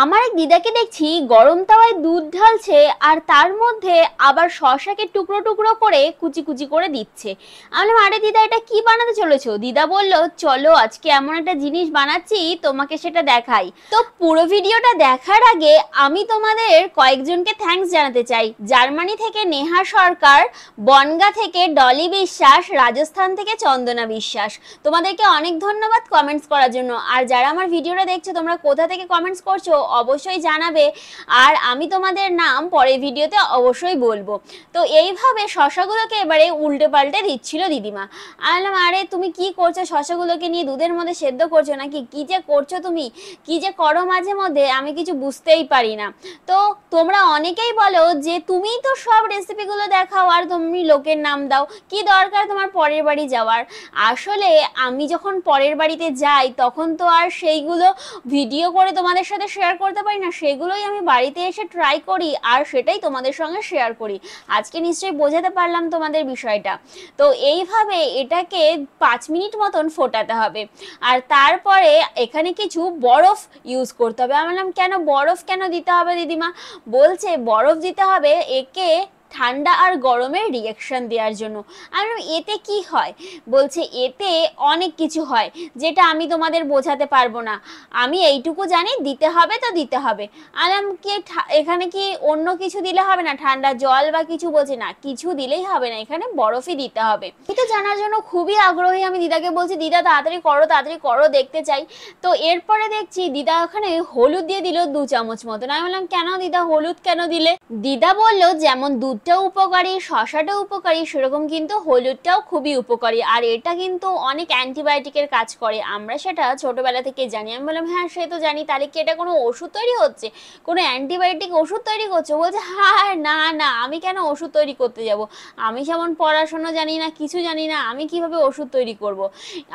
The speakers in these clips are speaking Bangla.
আমার এক দিদাকে দেখছি গরম তাওয়ায় দুধ ঢালছে আর তার মধ্যে আবার শশাকে টুকরো টুকরো করে কুচি কুচি করে দিচ্ছে। আমি বললাম, আরে দিদা এটা কি বানাতে চলেছো? দিদা বলল, চলো আজকে এমন একটা জিনিস বানাচ্ছি তোমাকে সেটা দেখাই। তো পুরো ভিডিওটা দেখার আগে আমি তোমাদের কয়েকজনকে থ্যাঙ্কস জানাতে চাই। জার্মানি থেকে নেহা সরকার, বনগা থেকে ডলি বিশ্বাস, রাজস্থান থেকে চন্দনা বিশ্বাস, তোমাদেরকে অনেক ধন্যবাদ কমেন্টস করার জন্য। আর যারা আমার ভিডিওটা দেখছো তোমরা কোথা থেকে কমেন্টস করছো অবশ্যই জানাবে, আর আমি তোমাদের নাম পরের ভিডিওতে অবশ্যই বলবো। তো এইভাবে শশাগুলোকে এবারে উল্টে পাল্টে দিচ্ছিল দিদিমা। আমি বললাম, আরে তুমি কি করছো? শশাগুলোকে নিয়ে দুধের মধ্যে সেদ্ধ করছো নাকি? কি যে করছো তুমি, কি যে করো মাঝে মধ্যে আমি কিছু বুঝতেই পারি না। তো তোমরা অনেকেই বলো যে তুমিই তো সব রেসিপিগুলো দেখাও আর তুমি লোকের নাম দাও, কি দরকার তোমার পরের বাড়ি যাওয়ার? আসলে আমি যখন পরের বাড়িতে যাই তখন তো আর সেইগুলো ভিডিও করে তোমাদের সাথে শেয়ার করতে পারি না, সেগুলোই আমি বাড়িতে এসে ট্রাই করি আর সেটাই তোমাদের সঙ্গে শেয়ার করি। আজকে নিশ্চয়ই বোঝাতে পারলাম তোমাদের বিষয়টা। তো এইভাবে এটাকে 5 মিনিট মতন ফোটাতে হবে, আর তারপরে এখানে কিছু বরফ ইউজ করতে হবে। আমি বললাম, কেন বরফ কেন দিতে হবে দিদিমা? বলছে বরফ দিতে হবে একে ঠান্ডা আর গরমের রিয়াকশন দেওয়ার জন্য। আর এতে কি হয়? বলছে এতে অনেক কিছু হয় যেটা আমি তোমাদের বোঝাতে পারবো না, আমি এইটুকু জানি দিতে হবে তো দিতে হবে। আলাম কি এখানে কি অন্য কিছু দিলে হবে না, ঠান্ডা জল বা কিছু? বলছে না, কিছু দিলেই হবে না, এখানে বরফই দিতে হবে। এটা জানার জন্য খুবই আগ্রহী। আমি দিদাকে বলছি, দিদা তাড়াতাড়ি করো দেখতে চাই। তো এরপরে দেখছি দিদা ওখানে হলুদ দিয়ে দিল 2 চামচ মতন। আমি বললাম, কেন দিদা হলুদ কেন দিলে? দিদা বলল, যেমন দুধটাও উপকারী, শশাটাও উপকারী, সেরকম কিন্তু হলুদটাও খুবই উপকারী, আর এটা কিন্তু অনেক অ্যান্টিবায়োটিকের কাজ করে, আমরা সেটা ছোটবেলা থেকে জানি। আমি বললাম, হ্যাঁ সে তো জানি, তাহলে কি এটা কোনো ওষুধ তৈরি হচ্ছে, কোনো অ্যান্টিবায়োটিক ওষুধ তৈরি করছে? বলছে, হ্যাঁ না না, আমি কেন ওষুধ তৈরি করতে যাব? আমি যেমন পড়াশোনা জানি না, কিছু জানি না, আমি কিভাবে ওষুধ তৈরি করব?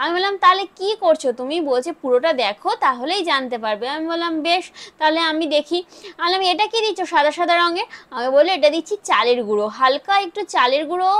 আমি বললাম, তাহলে কি করছো তুমি? বলছে পুরোটা দেখো তাহলেই জানতে পারবে। আমি বললাম, বেশ তাহলে আমি দেখি। আমি বললাম, এটা কি দিচ্ছ সাদা সাদা রঙের? আমি বললো, এটা দিচ্ছি চালের গুঁড়ো, হালকা একটু চালের গুঁড়ো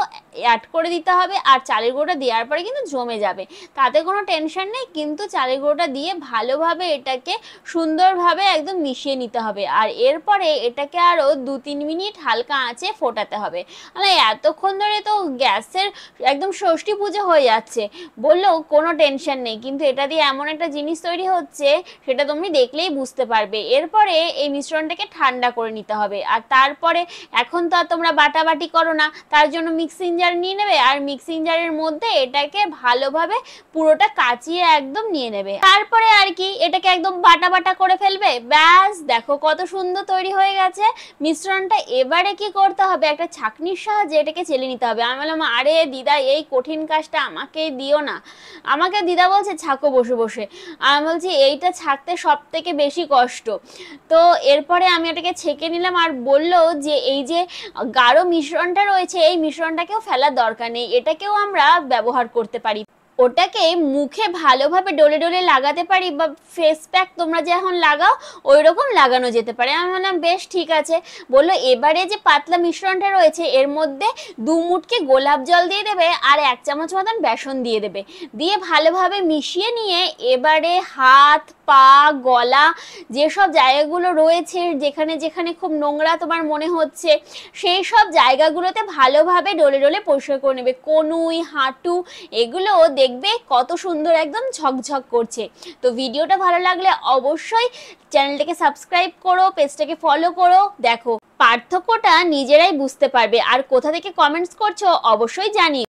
অ্যাড করে দিতে হবে, আর চালের গুঁড়োটা দেওয়ার পরে কিন্তু জমে যাবে, তাতে কোনো টেনশন নেই, কিন্তু চালের গুঁড়োটা দিয়ে ভালোভাবে এটাকে সুন্দরভাবে একদম মিশিয়ে নিতে হবে, আর এরপরে এটাকে আরও 2-3 মিনিট হালকা আঁচে ফোটাতে হবে। মানে এতক্ষণ ধরে তো গ্যাসের একদম ষষ্ঠী পুজো হয়ে যাচ্ছে। বললো কোনো টেনশন নেই, কিন্তু এটা দিয়ে এমন একটা জিনিস তৈরি হচ্ছে সেটা তুমি দেখলেই বুঝতে পারবে। এরপরে এই মিশ্রণটাকে ঠান্ডা করে নিতে হবে, আর তারপরে এখন তো আর তোমরা বাটাবাটি করো না, তার জন্য মিক্সিং জার নিয়ে নেবে, আর মিক্সিং জারের মধ্যে এটাকে ভালোভাবে পুরোটা কাচিয়ে একদম নিয়ে নেবে। তারপরে আর কি এটাকে একদম বাটা বাটা করে ফেলবে, ব্যাস দেখো কত সুন্দর তৈরি হয়ে গেছে মিশ্রণটা। এবারে কি করতে হবে, একটা ছাঁকনির সাহায্যে এটাকে চেলে নিতে হবে। আমি বললাম, আরে দিদা এই কঠিন কাজটা আমাকে দিও না। আমাকে দিদা বলছে, ছাঁকো বসে বসে। আমি বলছি, এইটা ছাঁকতে সব থেকে বেশি কষ্ট। তো এরপরে আমি এটাকে ছেঁকে নিলাম, আর বললো যে এই যে গাঢ় মিশ্রণটা রয়েছে এই মিশ্রণটাকেও ফেলার দরকার নেই, এটাকেও আমরা ব্যবহার করতে পারি, ওটাকে মুখে ভালোভাবে ডলে ডলে লাগাতে পারি, বা ফেস প্যাক তোমরা যে এখন লাগাও ওই রকম লাগানো যেতে পারে। আমি বললাম, বেশ ঠিক আছে। বললো, এবারে যে পাতলা মিশ্রণটা রয়েছে এর মধ্যে 2 মুটকি গোলাপ জল দিয়ে দেবে, আর 1 চামচ মতন বেসন দিয়ে দেবে, দিয়ে ভালোভাবে মিশিয়ে নিয়ে এবারে হাত পা গলা যেসব জায়গাগুলো রয়েছে যেখানে যেখানে খুব নোংরা তোমার মনে হচ্ছে সেই সব জায়গাগুলোতে ভালোভাবে ডলে ডলে পরিষ্কার করে নেবে, কনুই হাঁটু এগুলো দেখবে কত সুন্দর একদম ঝকঝক করছে। তো ভিডিওটা ভালো লাগলে অবশ্যই চ্যানেলটাকে সাবস্ক্রাইব করো, পেজটাকে ফলো করো, দেখো পার্থক্যটা নিজেরাই বুঝতে পারবে। আর কোথা থেকে কমেন্টস করছো অবশ্যই জানিও।